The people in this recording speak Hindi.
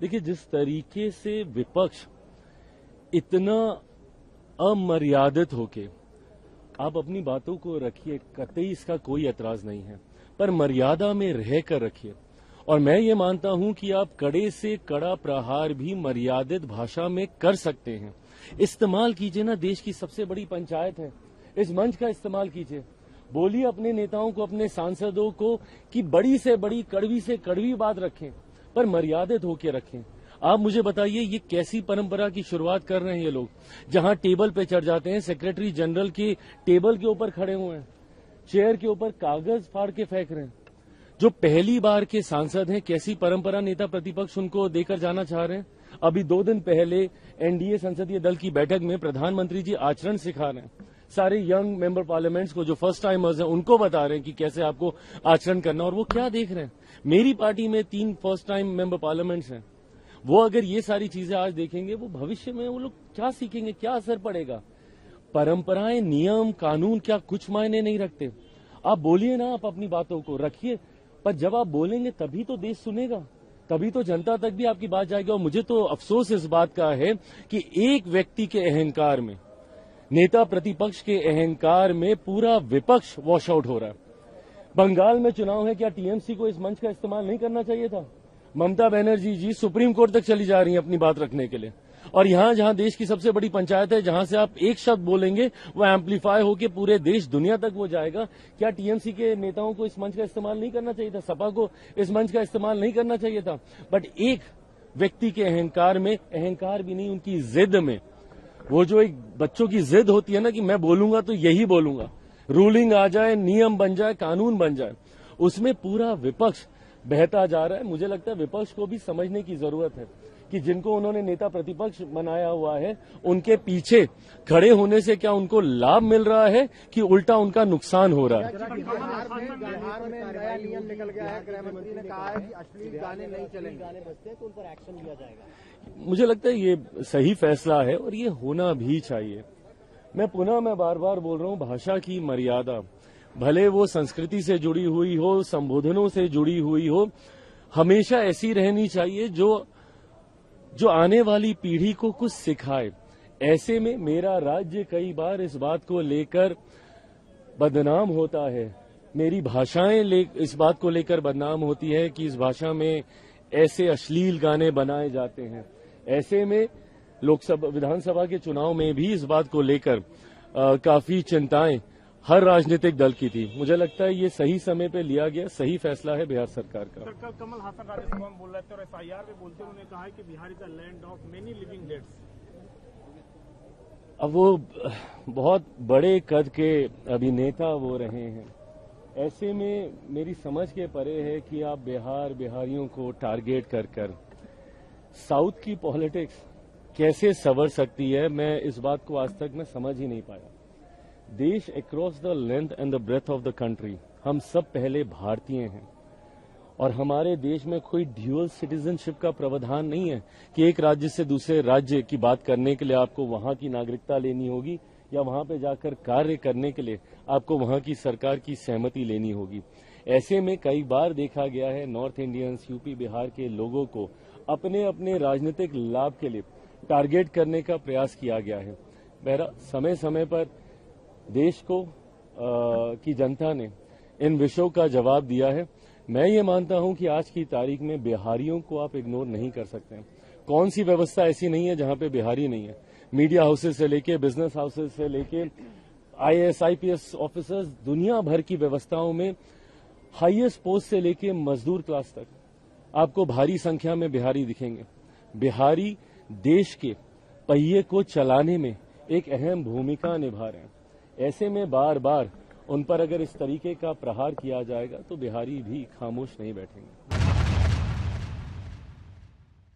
देखिए, जिस तरीके से विपक्ष इतना अमर्यादित होके, आप अपनी बातों को रखिए, कतई इसका कोई एतराज नहीं है, पर मर्यादा में रहकर रखिए। और मैं ये मानता हूं कि आप कड़े से कड़ा प्रहार भी मर्यादित भाषा में कर सकते हैं। इस्तेमाल कीजिए ना, देश की सबसे बड़ी पंचायत है, इस मंच का इस्तेमाल कीजिए। बोलिए अपने नेताओं को, अपने सांसदों को कि बड़ी से बड़ी, कड़वी से कड़वी बात रखें, पर मर्यादित होकर रखें। आप मुझे बताइए, ये कैसी परंपरा की शुरुआत कर रहे हैं ये लोग, जहां टेबल पे चढ़ जाते हैं, सेक्रेटरी जनरल के टेबल के ऊपर खड़े हुए हैं, चेयर के ऊपर कागज फाड़ के फेंक रहे हैं। जो पहली बार के सांसद हैं, कैसी परंपरा नेता प्रतिपक्ष उनको देकर जाना चाह रहे हैं। अभी 2 दिन पहले एनडीए संसदीय दल की बैठक में प्रधानमंत्री जी आचरण सिखा रहे हैं। सारे यंग मेंबर पार्लियामेंट्स को, जो फर्स्ट टाइमर्स हैं, उनको बता रहे हैं कि कैसे आपको आचरण करना। और वो क्या देख रहे हैं, मेरी पार्टी में 3 फर्स्ट टाइम मेंबर पार्लियामेंट्स हैं। वो अगर ये सारी चीजें आज देखेंगे, वो भविष्य में वो लोग क्या सीखेंगे, क्या असर पड़ेगा। परंपराएं, नियम, कानून क्या कुछ मायने नहीं रखते। आप बोलिए ना, आप अपनी बातों को रखिए, पर जब आप बोलेंगे तभी तो देश सुनेगा, तभी तो जनता तक भी आपकी बात जाएगी। और मुझे तो अफसोस इस बात का है कि एक व्यक्ति के अहंकार में, नेता प्रतिपक्ष के अहंकार में पूरा विपक्ष वॉश आउट हो रहा है। बंगाल में चुनाव है, क्या टीएमसी को इस मंच का इस्तेमाल नहीं करना चाहिए था? ममता बनर्जी जी सुप्रीम कोर्ट तक चली जा रही हैं अपनी बात रखने के लिए। और यहां जहां देश की सबसे बड़ी पंचायत है, जहां से आप एक शब्द बोलेंगे वो एम्पलीफाई होकर पूरे देश, दुनिया तक वो जाएगा। क्या टीएमसी के नेताओं को इस मंच का इस्तेमाल नहीं करना चाहिए था? सपा को इस मंच का इस्तेमाल नहीं करना चाहिए था? बट एक व्यक्ति के अहंकार में, अहंकार भी नहीं, उनकी जिद में, वो जो एक बच्चों की जिद होती है ना कि मैं बोलूंगा तो यही बोलूंगा, रूलिंग आ जाए, नियम बन जाए, कानून बन जाए, उसमें पूरा विपक्ष बहता जा रहा है। मुझे लगता है विपक्ष को भी समझने की जरूरत है कि जिनको उन्होंने नेता प्रतिपक्ष बनाया हुआ है, उनके पीछे खड़े होने से क्या उनको लाभ मिल रहा है कि उल्टा उनका नुकसान हो रहा है। बिहार में नया नियम निकल गया है, गृह मंत्री ने कहा है कि अश्लील गाने नहीं चलेंगे, गाने बजते हैं तो उन पर एक्शन लिया जाएगा। मुझे लगता है ये सही फैसला है और ये होना भी चाहिए। मैं बार बार बोल रहा हूं, भाषा की मर्यादा, भले वो संस्कृति से जुड़ी हुई हो, संबोधनों से जुड़ी हुई हो, हमेशा ऐसी रहनी चाहिए जो आने वाली पीढ़ी को कुछ सिखाए। ऐसे में मेरा राज्य कई बार इस बात को लेकर बदनाम होता है, मेरी भाषाएं इस बात को लेकर बदनाम होती है कि इस भाषा में ऐसे अश्लील गाने बनाए जाते हैं। ऐसे में लोकसभा, विधानसभा के चुनाव में भी इस बात को लेकर काफी चिंताएं हर राजनीतिक दल की थी। मुझे लगता है ये सही समय पे लिया गया सही फैसला है बिहार सरकार का। कल कमल हासन राज्यसभा में बोल रहे थे और एफआईआर में बोलते उन्होंने कहा है कि Bihar is the land of many living deads. अब वो बहुत बड़े कद के अभिनेता वो रहे हैं, ऐसे में मेरी समझ के परे है कि आप बिहारियों को टारगेट कर साउथ की पॉलिटिक्स कैसे संवर सकती है, मैं इस बात को आज तक मैं समझ ही नहीं पाया। देश across the length and the breadth of the country, हम सब पहले भारतीय हैं और हमारे देश में कोई ड्यूअल सिटीजनशिप का प्रावधान नहीं है कि एक राज्य से दूसरे राज्य की बात करने के लिए आपको वहां की नागरिकता लेनी होगी या वहां पे जाकर कार्य करने के लिए आपको वहां की सरकार की सहमति लेनी होगी। ऐसे में कई बार देखा गया है नॉर्थ इंडियंस, यूपी बिहार के लोगों को अपने अपने राजनीतिक लाभ के लिए टारगेट करने का प्रयास किया गया है। बहरहाल समय समय पर देश को की जनता ने इन विषयों का जवाब दिया है। मैं ये मानता हूं कि आज की तारीख में बिहारियों को आप इग्नोर नहीं कर सकते हैं। कौन सी व्यवस्था ऐसी नहीं है जहां पे बिहारी नहीं है। मीडिया हाउसेस से लेके, बिजनेस हाउसेस से लेके, आईएएस आईपीएस ऑफिसर्स, दुनिया भर की व्यवस्थाओं में हाईएस्ट पोस्ट से लेके मजदूर क्लास तक आपको भारी संख्या में बिहारी दिखेंगे। बिहारी देश के पहिए को चलाने में एक अहम भूमिका निभा रहे हैं। ऐसे में बार बार उन पर अगर इस तरीके का प्रहार किया जाएगा तो बिहारी भी खामोश नहीं बैठेंगे।